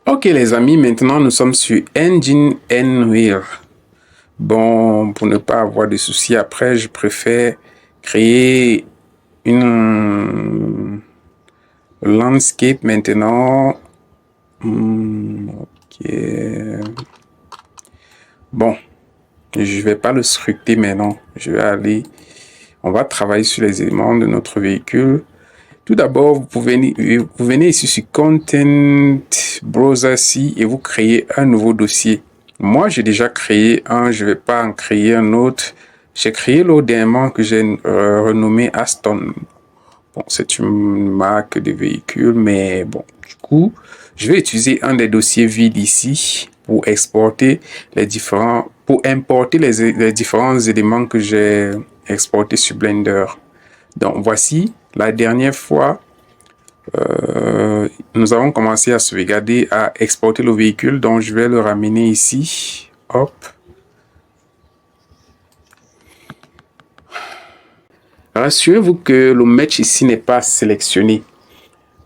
Ok les amis, maintenant nous sommes sur Engine Wheel. Bon, pour ne pas avoir de soucis après, je préfère créer une landscape maintenant. Ok. Bon, je vais pas le scripter maintenant. On va travailler sur les éléments de notre véhicule. Tout d'abord, vous venez ici sur Content Browser C et vous créez un nouveau dossier. Moi, j'ai déjà créé un, je vais pas en créer un autre. J'ai créé l'autre dernièrement que j'ai renommé Aston. Bon, c'est une marque de véhicule, mais bon, du coup, je vais utiliser un des dossiers vides ici pour exporter pour importer les différents éléments que j'ai exportés sur Blender. Donc, voici la dernière fois, nous avons commencé à sauvegarder, à exporter le véhicule. Donc, je vais le ramener ici. Hop. Rassurez-vous que le match ici n'est pas sélectionné.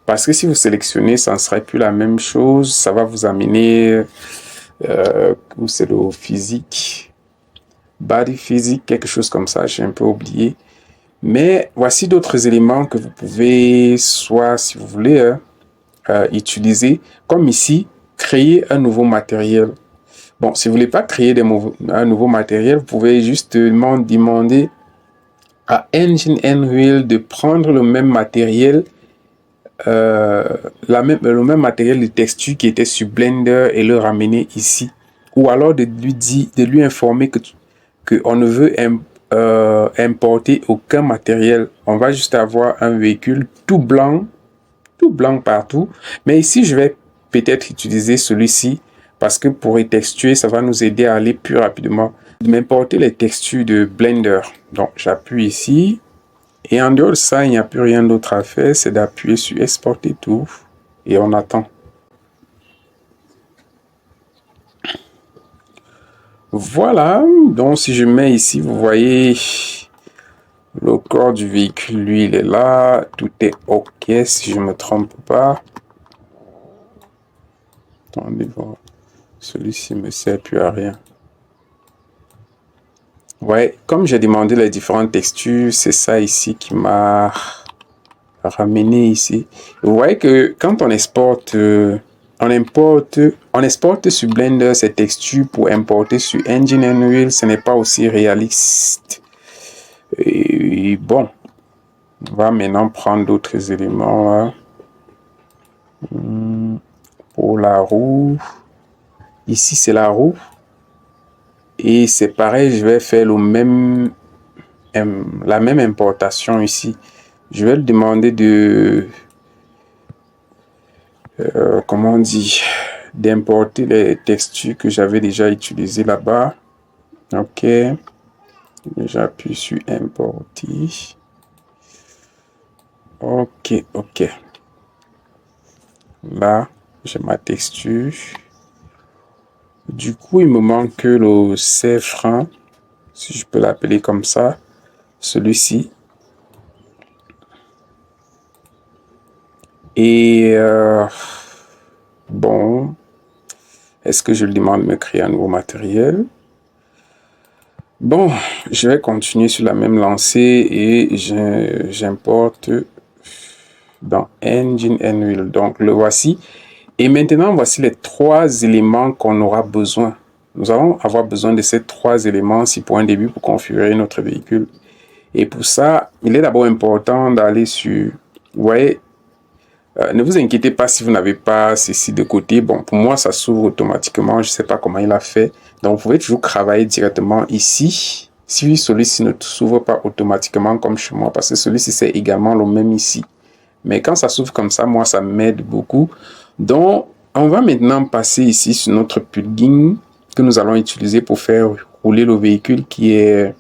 Parce que si vous sélectionnez, ça ne serait plus la même chose. Ça va vous amener, c'est le physique, body physique, quelque chose comme ça. J'ai un peu oublié. Mais voici d'autres éléments que vous pouvez, soit si vous voulez, utiliser. Comme ici, créer un nouveau matériel. Bon, si vous voulez pas créer un nouveau matériel, vous pouvez justement demander à Engine Wheel de prendre le même matériel, le même matériel de texture qui était sur Blender et le ramener ici. Ou alors de lui informer que on ne veut importer aucun matériel. On va juste avoir un véhicule tout blanc partout. Mais ici, je vais peut-être utiliser celui-ci parce que pour les texturer, ça va nous aider à aller plus rapidement. M'importer les textures de Blender. Donc, j'appuie ici. Et en dehors de ça, il n'y a plus rien d'autre à faire. C'est d'appuyer sur exporter tout. Et on attend. Voilà. Donc, si je mets ici, vous voyez, le corps du véhicule, lui, il est là. Tout est OK si je ne me trompe pas. Attendez voir. Celui-ci ne me sert plus à rien. Ouais, comme j'ai demandé les différentes textures, c'est ça ici qui m'a ramené ici. Vous voyez que quand on exporte, on exporte sur Blender ces textures pour importer sur Engine Wheel, ce n'est pas aussi réaliste. Et bon, on va maintenant prendre d'autres éléments là. Pour la roue, ici c'est la roue. Et c'est pareil, je vais faire la même importation ici. Je vais lui demander de, comment on dit, d'importer les textures que j'avais déjà utilisées là-bas. OK. J'appuie sur importer. OK, OK. Là, j'ai ma texture. Du coup, il me manque le C-frein, si je peux l'appeler comme ça. Celui-ci. Et bon, est-ce que je lui demande de me créer un nouveau matériel? Bon, je vais continuer sur la même lancée et j'importe dans Engine Wheel. Donc, le voici. Et maintenant, voici les trois éléments qu'on aura besoin. Nous allons avoir besoin de ces trois éléments ici pour un début pour configurer notre véhicule. Et pour ça, il est d'abord important d'aller sur... Vous voyez, ne vous inquiétez pas si vous n'avez pas ceci de côté. Bon, pour moi, ça s'ouvre automatiquement. Je ne sais pas comment il a fait. Donc, vous pouvez toujours travailler directement ici. Si celui-ci ne s'ouvre pas automatiquement comme chez moi, parce que celui-ci, c'est également le même ici. Mais quand ça s'ouvre comme ça, moi, ça m'aide beaucoup. Donc, on va maintenant passer ici sur notre plugin que nous allons utiliser pour faire rouler le véhicule qui est...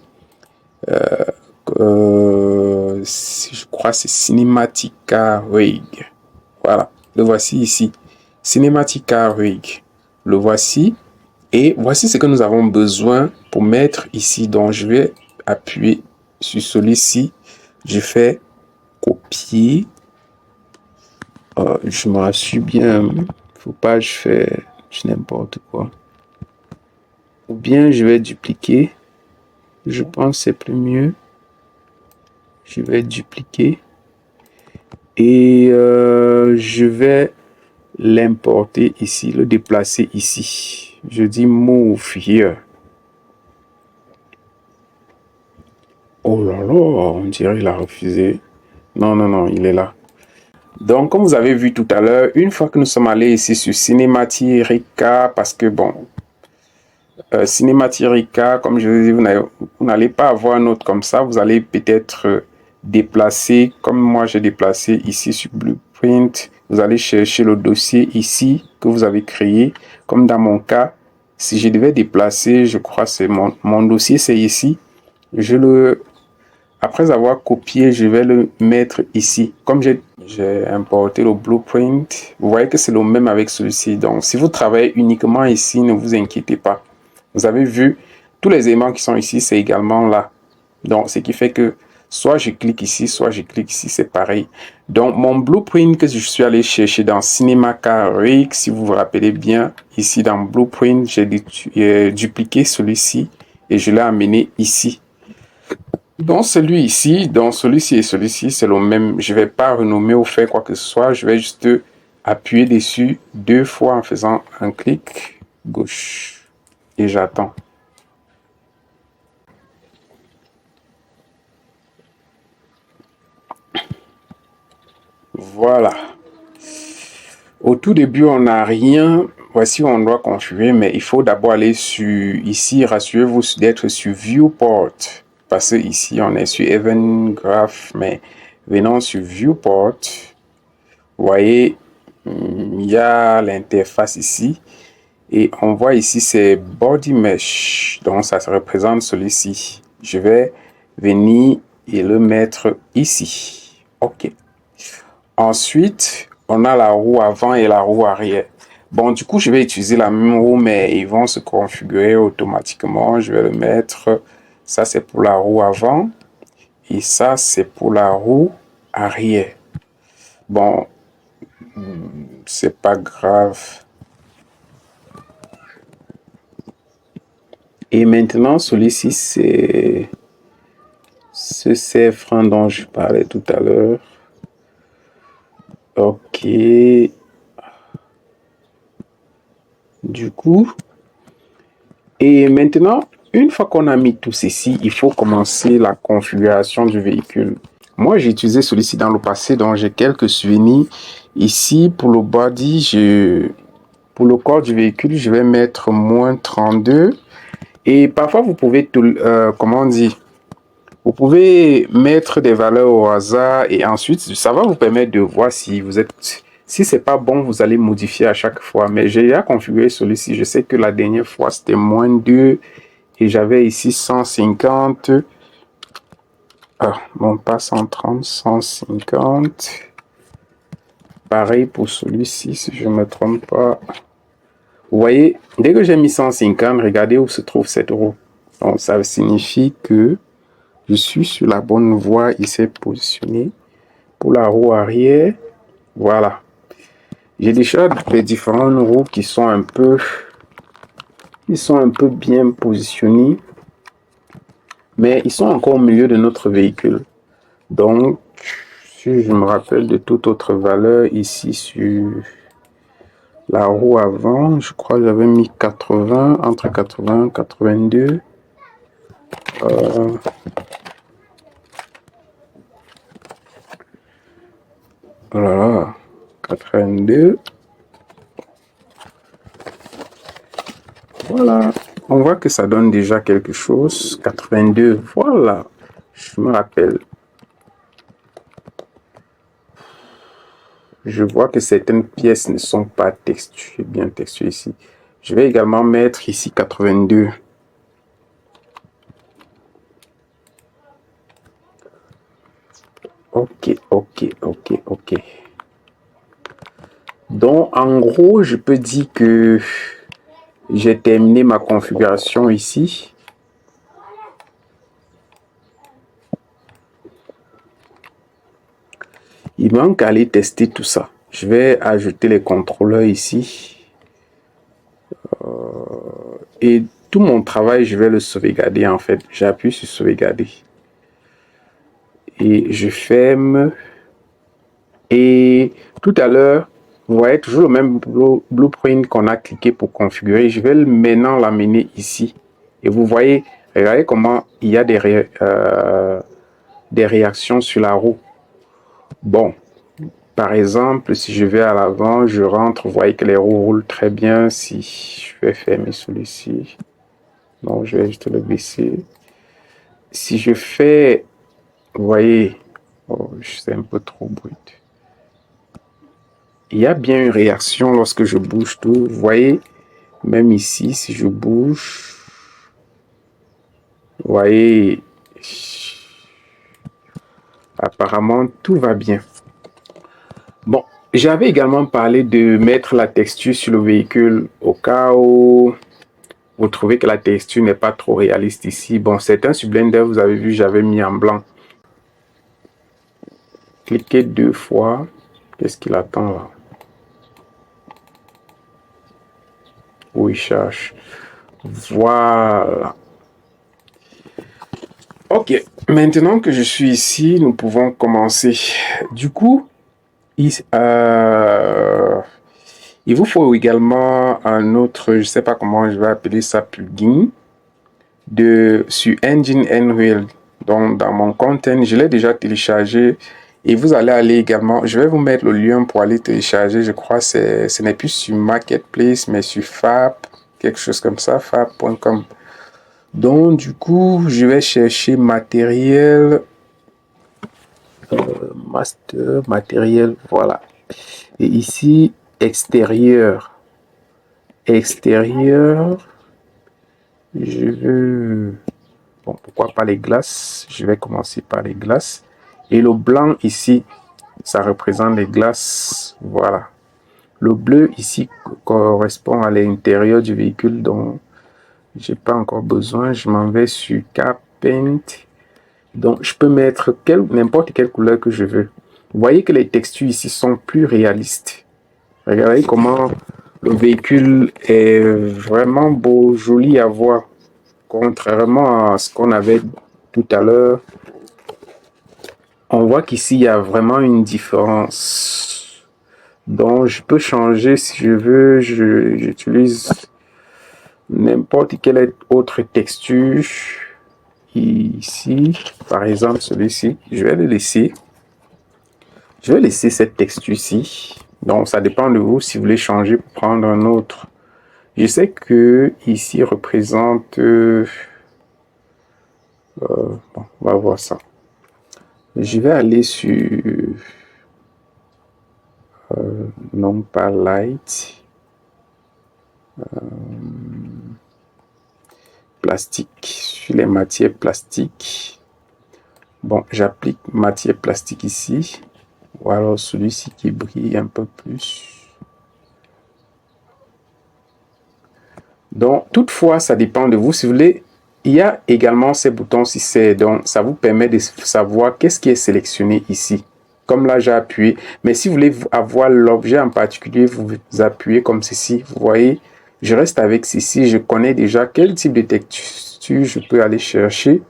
je crois c'est Cinematica Rig. Voilà, le voici ici. Cinematica Rig. Le voici. Et voici ce que nous avons besoin pour mettre ici. Donc, je vais appuyer sur celui-ci. Je fais copier. Je me rassure bien. Il Faut pas je fais n'importe quoi. Ou bien je vais dupliquer. Je pense que c'est plus mieux. Je vais dupliquer. Et je vais l'importer ici, le déplacer ici. Je dis move here. Oh là là, on dirait qu'il a refusé. Non, non, non, il est là. Donc, comme vous avez vu tout à l'heure, une fois que nous sommes allés ici sur Cinématica, parce que bon, Cinématica, comme je vous ai dit, vous n'allez pas avoir un autre comme ça. Vous allez peut-être déplacer, comme moi j'ai déplacé ici sur Blueprint. Vous allez chercher le dossier ici que vous avez créé. Comme dans mon cas, si je devais déplacer, je crois que c'est mon dossier, c'est ici. Après avoir copié, je vais le mettre ici. Comme j'ai importé le Blueprint, vous voyez que c'est le même avec celui-ci. Donc, si vous travaillez uniquement ici, ne vous inquiétez pas. Vous avez vu, tous les éléments qui sont ici, c'est également là. Donc, ce qui fait que soit je clique ici, soit je clique ici, c'est pareil. Donc, mon Blueprint que je suis allé chercher dans Cinematica Rig, si vous vous rappelez bien, ici dans Blueprint, j'ai dupliqué celui-ci et je l'ai amené ici. Dans celui-ci, dans celui-ci et celui-ci, c'est le même. Je ne vais pas renommer ou faire quoi que ce soit. Je vais juste appuyer dessus 2 fois en faisant un clic gauche. Et j'attends. Voilà. Au tout début, on n'a rien. Voici où on doit configurer, mais il faut d'abord aller sur ici. Rassurez-vous d'être sur Viewport. Parce que ici, on est sur Event Graph, mais venons sur Viewport. Vous voyez, il y a l'interface ici. Et on voit ici, c'est Body Mesh. Donc, ça se représente celui-ci. Je vais venir et le mettre ici. OK. Ensuite, on a la roue avant et la roue arrière. Bon, du coup, je vais utiliser la même roue, mais ils vont se configurer automatiquement. Je vais le mettre. Ça, c'est pour la roue avant. Et ça, c'est pour la roue arrière. Bon, c'est pas grave. Et maintenant, celui-ci, c'est ce CF1 dont je parlais tout à l'heure. OK. Du coup, et maintenant, une fois qu'on a mis tout ceci, il faut commencer la configuration du véhicule. Moi, j'ai utilisé celui-ci dans le passé, donc j'ai quelques souvenirs. Ici, pour le body, pour le corps du véhicule, je vais mettre -32. Et parfois, vous pouvez, comment dire, vous pouvez mettre des valeurs au hasard et ensuite, ça va vous permettre de voir si vous êtes... Si c'est pas bon, vous allez modifier à chaque fois. Mais j'ai déjà configuré celui-ci. Je sais que la dernière fois, c'était -2 et j'avais ici 150. Ah, bon, pas 130, 150. Pareil pour celui-ci, si je ne me trompe pas. Vous voyez, dès que j'ai mis 150, regardez où se trouve cette roue. Donc, ça signifie que je suis sur la bonne voie. Il s'est positionné. Pour la roue arrière, voilà. J'ai déjà des différentes roues qui sont un peu bien positionnées. Mais ils sont encore au milieu de notre véhicule. Donc, si je me rappelle de toute autre valeur ici sur la roue avant, je crois que j'avais mis 80, entre 80 et 82. Voilà, 82. Voilà, on voit que ça donne déjà quelque chose. 82, voilà, je me rappelle. Je vois que certaines pièces ne sont pas textuées, bien textuées ici. Je vais également mettre ici 82. OK. Donc, en gros, je peux dire que j'ai terminé ma configuration ici. Il manque à aller tester tout ça. Je vais ajouter les contrôleurs ici. Et tout mon travail, je vais le sauvegarder en fait. J'appuie sur sauvegarder. Et je ferme. Et tout à l'heure, vous voyez toujours le même blueprint qu'on a cliqué pour configurer. Je vais maintenant l'amener ici. Et vous voyez, regardez comment il y a des réactions sur la roue. Bon, par exemple, si je vais à l'avant, je rentre, vous voyez que les roues roulent très bien. Si je vais fermer celui-ci, non, je vais juste le baisser. Si je fais, vous voyez, oh, c'est un peu trop brut. Il y a bien une réaction lorsque je bouge tout. Vous voyez, même ici, si je bouge, vous voyez, apparemment, tout va bien. Bon, j'avais également parlé de mettre la texture sur le véhicule au cas où vous trouvez que la texture n'est pas trop réaliste ici. Bon, certains sur Blender, vous avez vu, j'avais mis en blanc. Cliquez 2 fois. Qu'est-ce qu'il attend là? Où il cherche. Voilà. Ok, maintenant que je suis ici, nous pouvons commencer. Du coup, il vous faut également un autre, je ne sais pas comment je vais appeler ça, plugin sur Engine Unreal. Donc, dans mon content, je l'ai déjà téléchargé. Et vous allez aller également, je vais vous mettre le lien pour aller télécharger. Je crois que ce n'est plus sur Marketplace, mais sur Fab, quelque chose comme ça, fab.com. Donc, du coup, je vais chercher matériel, master, matériel, voilà. Et ici, extérieur. Extérieur, je veux, bon, pourquoi pas les glaces? Je vais commencer par les glaces. Et le blanc ici, ça représente les glaces, voilà. Le bleu ici correspond à l'intérieur du véhicule dont j'ai pas encore besoin. Je m'en vais sur Car Paint. Donc, je peux mettre n'importe quelle couleur que je veux. Vous voyez que les textures ici sont plus réalistes. Regardez comment le véhicule est vraiment beau, joli à voir. Contrairement à ce qu'on avait tout à l'heure, on voit qu'ici, il y a vraiment une différence. Donc, je peux changer si je veux. J'utilise n'importe quelle autre texture. Ici, par exemple, celui-ci, je vais le laisser. Je vais laisser cette texture-ci. Donc, ça dépend de vous si vous voulez changer pour prendre un autre. Je sais que ici représente... bon, on va voir ça. Je vais aller sur... non pas light. Plastique. Sur les matières plastiques. Bon, j'applique matière plastique ici. Ou alors celui-ci qui brille un peu plus. Donc, toutefois, ça dépend de vous. Si vous voulez, il y a également ces boutons si c'est. Donc, ça vous permet de savoir qu'est-ce qui est sélectionné ici. Comme là, j'ai appuyé. Mais si vous voulez avoir l'objet en particulier, vous appuyez comme ceci. Vous voyez, je reste avec ceci. Je connais déjà quel type de texture je peux aller chercher.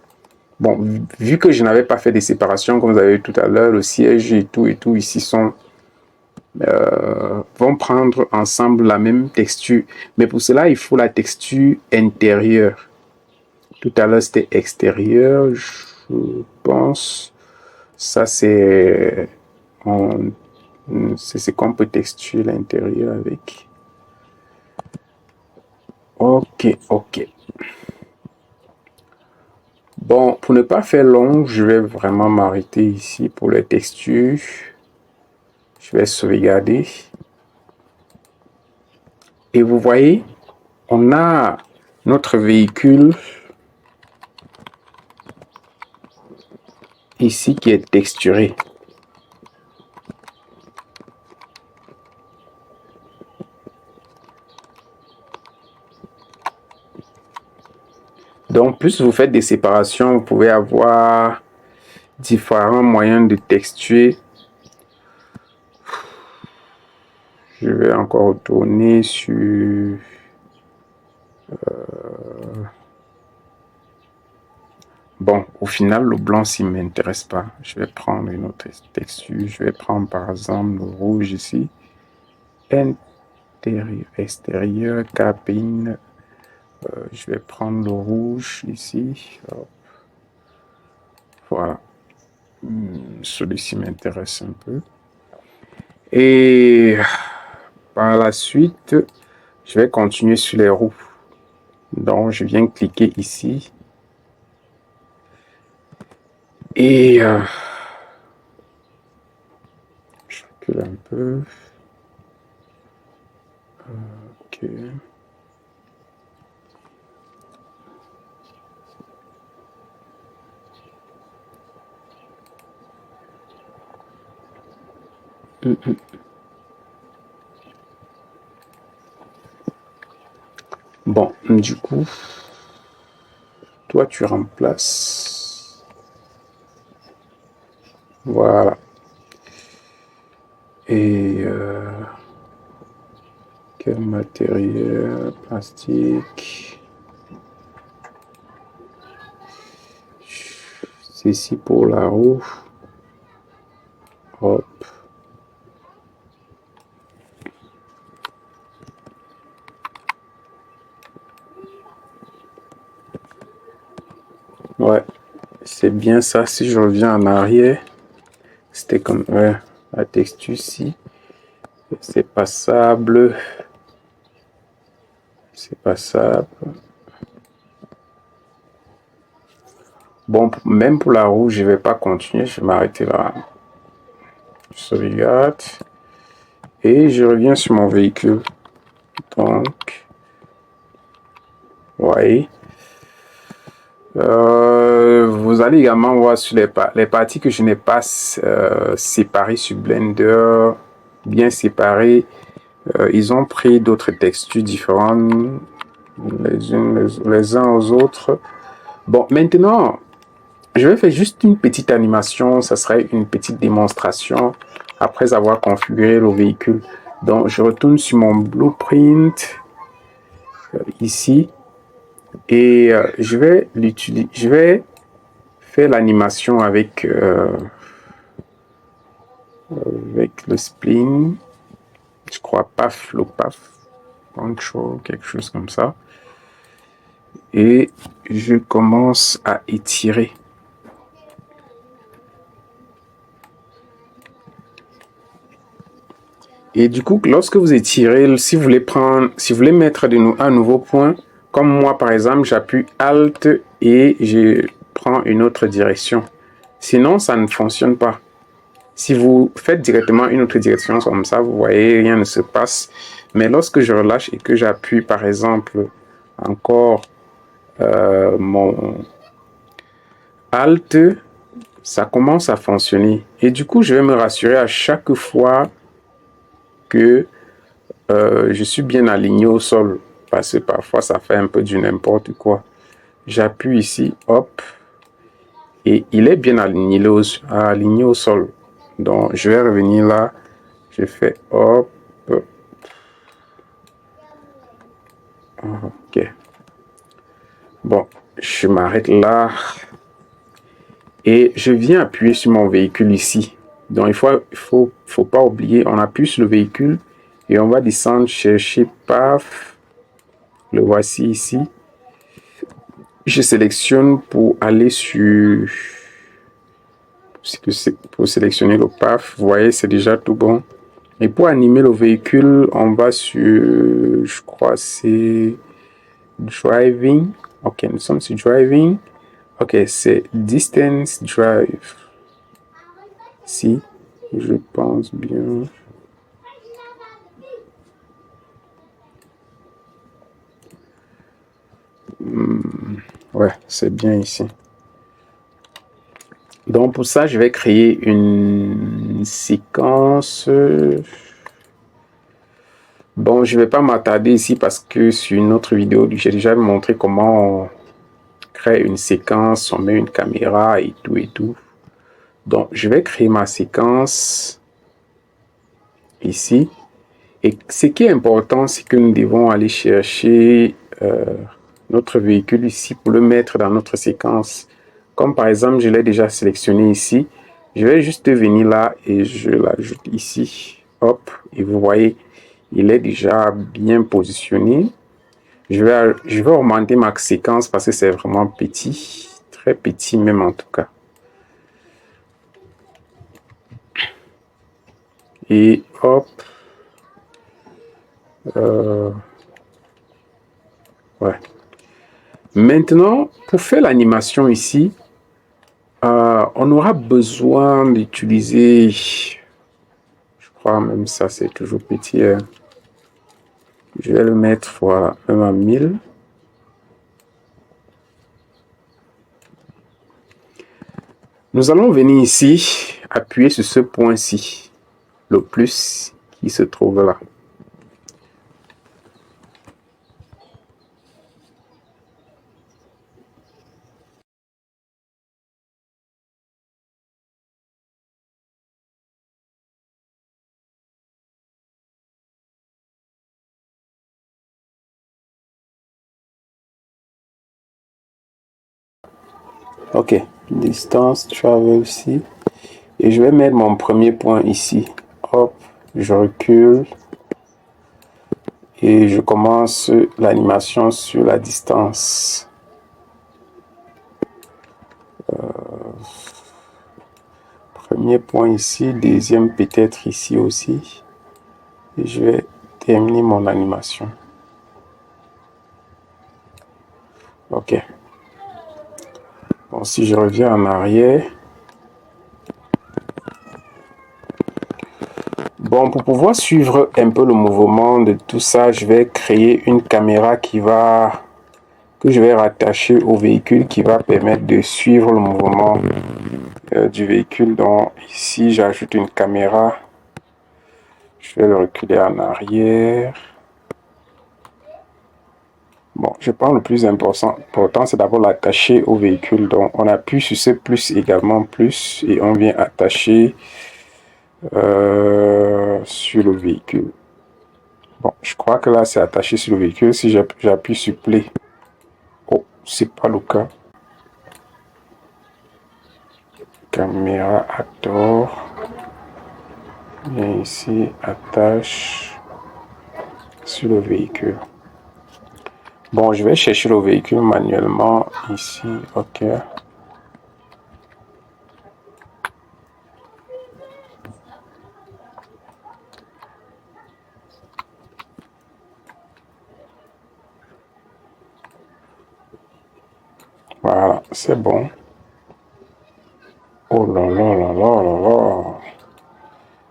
Bon, vu que je n'avais pas fait des séparations, comme vous avez vu tout à l'heure, le siège et tout ici sont... vont prendre ensemble la même texture. Mais pour cela, il faut la texture intérieure. Tout à l'heure, c'était extérieur. Je pense... Ça, c'est ce qu'on peut texturer l'intérieur avec. Ok, ok. Bon, pour ne pas faire long, je vais vraiment m'arrêter ici pour les textures. Je vais sauvegarder. Et vous voyez, on a notre véhicule ici qui est texturé. Donc, plus vous faites des séparations, vous pouvez avoir différents moyens de texturer. Je vais encore retourner sur... Bon, au final, le blanc, s'il ne m'intéresse pas, je vais prendre une autre texture. Je vais prendre par exemple le rouge ici. Intérieur, extérieur, cabine. Je vais prendre le rouge ici. Hop. Voilà. Celui-ci m'intéresse un peu. Et par la suite, je vais continuer sur les roues. Donc, je viens cliquer ici. Et je recule un peu. Ok. Bon, du coup, toi, tu remplaces. Voilà. Et quel matériel? Plastique. Ceci pour la roue. Hop. Ouais, c'est bien ça. Si je reviens en arrière, c'était comme la texture ici. C'est passable. C'est passable. Bon, même pour la roue, je vais pas continuer. Je vais m'arrêter là. Je sauvegarde. Et je reviens sur mon véhicule. Donc, ouais. Vous allez également voir sur les parties que je n'ai pas séparées sur Blender, bien séparées. Ils ont pris d'autres textures différentes les uns aux autres. Bon, maintenant, je vais faire juste une petite animation. Ça serait une petite démonstration après avoir configuré le véhicule. Donc, je retourne sur mon blueprint ici. Et je vais faire l'animation avec le spline, je crois PAF, le PAF, control, quelque chose comme ça. Et je commence à étirer. Et du coup, lorsque vous étirez, si vous voulez mettre un nouveau point, comme moi par exemple, j'appuie Alt et je prends une autre direction. Sinon, ça ne fonctionne pas. Si vous faites directement une autre direction comme ça, vous voyez, rien ne se passe. Mais lorsque je relâche et que j'appuie par exemple encore mon Alt, ça commence à fonctionner. Et du coup, je vais me rassurer à chaque fois que je suis bien aligné au sol. Parce que parfois, ça fait un peu du n'importe quoi. J'appuie ici, hop, et il est bien aligné au sol. Donc, je vais revenir là. Je fais hop. Ok. Bon, je m'arrête là. Et je viens appuyer sur mon véhicule ici. Donc, il faut pas oublier, on appuie sur le véhicule et on va descendre chercher PAF. Le voici ici. Je sélectionne pour aller sur... Pour sélectionner le PAF. Vous voyez, c'est déjà tout bon. Et pour animer le véhicule, on va sur... Je crois c'est... Driving. Ok, nous sommes sur Driving. Ok, c'est Distance Drive. Si, je pense bien. Ouais, c'est bien ici. Donc pour ça, je vais créer une séquence. Bon, je vais pas m'attarder ici parce que sur une autre vidéo, j'ai déjà montré comment on crée une séquence, on met une caméra et tout et tout. Donc je vais créer ma séquence ici Et ce qui est important, c'est que nous devons aller chercher notre véhicule ici pour le mettre dans notre séquence. Comme par exemple, je l'ai déjà sélectionné ici. Je vais juste venir là et je l'ajoute ici. Hop, et vous voyez, il est déjà bien positionné. Je vais augmenter ma séquence parce que c'est vraiment petit. Très petit même en tout cas. Et hop. Ouais. Maintenant, pour faire l'animation ici, on aura besoin d'utiliser, je crois même ça c'est toujours petit, je vais le mettre voilà, même à 1000. Nous allons venir ici, appuyer sur ce point-ci, le plus qui se trouve là. Ok, distance travel ici. Et je vais mettre mon premier point ici. Hop, je recule. Et je commence l'animation sur la distance. Premier point ici, deuxième peut-être ici aussi. Et je vais terminer mon animation. Ok. Bon, si je reviens en arrière. Bon, pour pouvoir suivre un peu le mouvement de tout ça, je vais créer une caméra que je vais rattacher au véhicule qui va permettre de suivre le mouvement du véhicule. Donc ici, j'ajoute une caméra. Je vais le reculer en arrière. Bon, je pense le plus important, c'est d'abord l'attacher au véhicule. Donc, on appuie sur ce plus également, plus, et on vient attacher sur le véhicule. Bon, je crois que là, c'est attaché sur le véhicule. Si j'appuie sur play, oh, c'est pas le cas. Caméra actor. Viens ici, attache sur le véhicule. Bon, je vais chercher le véhicule manuellement ici. Ok. Voilà, c'est bon. Oh là là là là là là.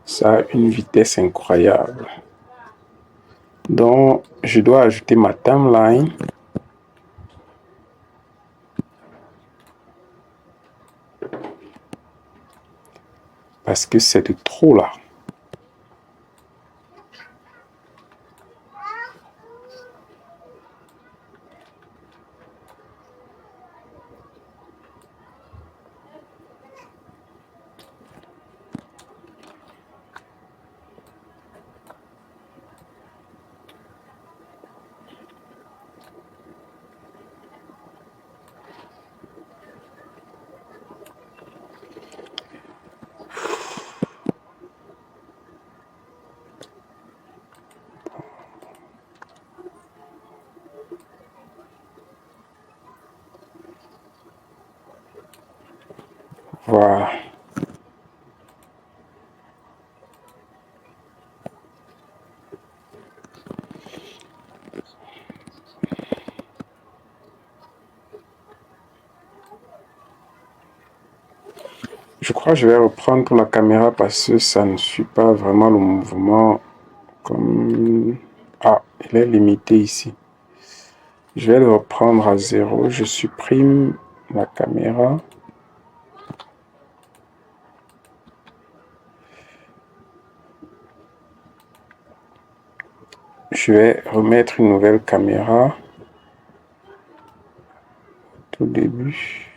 Ça a une vitesse incroyable. Donc, je dois ajouter ma timeline. Parce que c'est de trop là. Voilà. Je crois que je vais reprendre pour la caméra parce que ça ne suit pas vraiment le mouvement comme... Ah, il est limité ici. Je vais le reprendre à 0. Je supprime la caméra. Je vais remettre une nouvelle caméra. Tout début.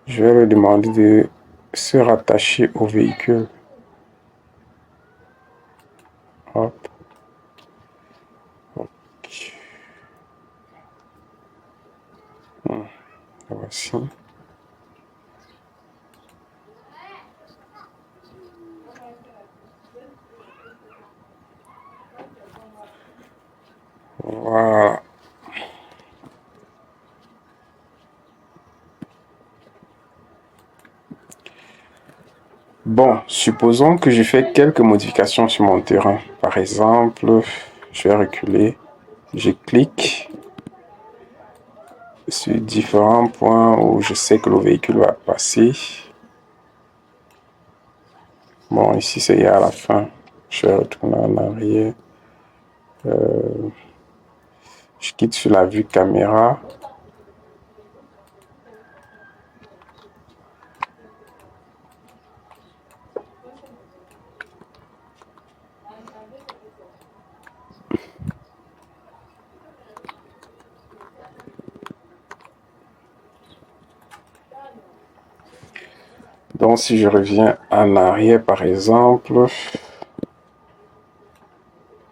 Je vais lui demander de se rattacher au véhicule. Hop. Ok. Voici. Voilà. Bon, supposons que je fais quelques modifications sur mon terrain. Par exemple, je vais reculer. Je clique sur différents points où je sais que le véhicule va passer. Bon, ici, c'est à la fin. Je vais retourner en arrière. Je quitte sur la vue caméra. Donc, si je reviens en arrière, par exemple,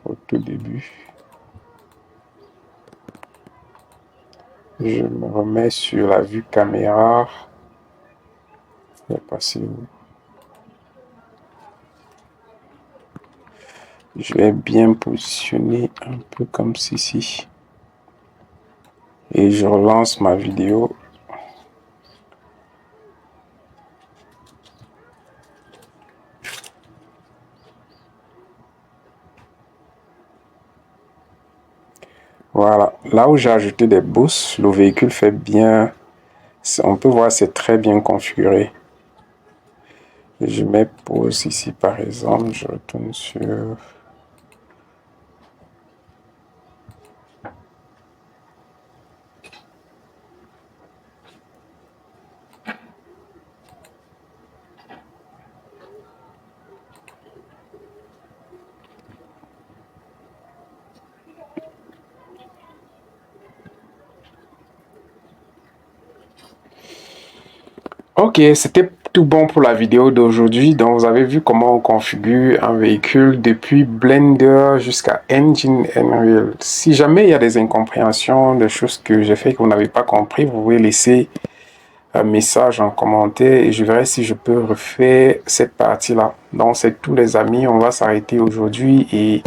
au tout début, je me remets sur la vue caméra. Je vais passer où? Je vais bien positionner un peu comme ceci. Et je relance ma vidéo. Voilà, là où j'ai ajouté des boosts, le véhicule fait bien, on peut voir c'est très bien configuré. Je mets pause ici par exemple, je retourne sur... Ok, c'était tout bon pour la vidéo d'aujourd'hui. Donc, vous avez vu comment on configure un véhicule depuis Blender jusqu'à Engine Unreal. Si jamais il y a des incompréhensions, des choses que j'ai fait que vous n'avez pas compris, vous pouvez laisser un message en commentaire et je verrai si je peux refaire cette partie-là. Donc, c'est tout les amis, on va s'arrêter aujourd'hui et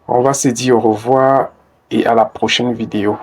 on va se dire au revoir et à la prochaine vidéo.